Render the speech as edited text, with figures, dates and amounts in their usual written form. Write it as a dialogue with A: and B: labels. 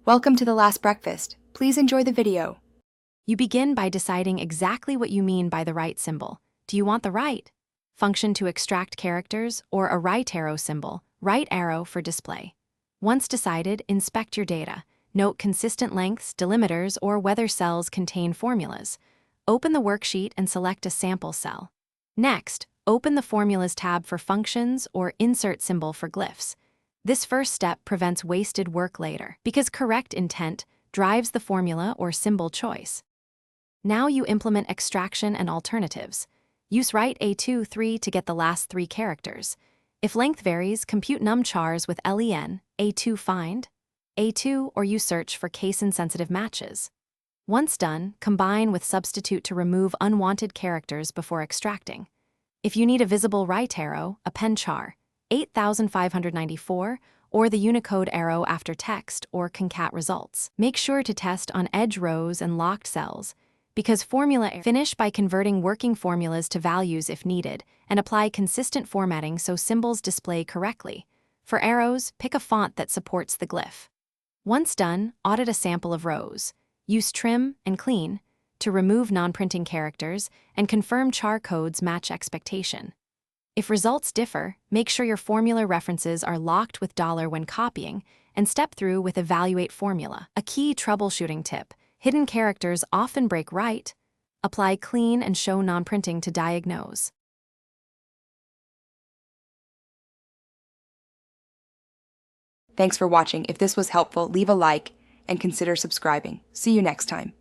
A: Welcome to the last breakfast. Please enjoy the video.
B: You begin by deciding exactly what you mean by the right symbol. Do you want the right function to extract characters or a right arrow symbol, right arrow for display? Once decided, inspect your data. Note consistent lengths, delimiters, or whether cells contain formulas. Open the worksheet and select a sample cell. Next, open the Formulas tab for functions or insert symbol for glyphs. This first step prevents wasted work later, because correct intent drives the formula or symbol choice. Now you implement extraction and alternatives. Use right A2 3 to get the last 3 characters. If length varies, compute numchars with len, A2 find, A2, or use search for case-insensitive matches. Once done, combine with substitute to remove unwanted characters before extracting. If you need a visible right arrow, append char 8594 or the Unicode arrow after text or concat results. Make sure to test on edge rows and locked cells, because finish by converting working formulas to values if needed, and apply consistent formatting so symbols display correctly. For arrows, pick a font that supports the glyph. Once done, audit a sample of rows. Use trim and clean to remove non-printing characters and confirm char codes match expectation. If results differ, make sure your formula references are locked with $ when copying, and step through with evaluate formula. A key troubleshooting tip: hidden characters often break right. Apply clean and show non-printing to diagnose.
A: Thanks for watching. If this was helpful, leave a like and consider subscribing. See you next time.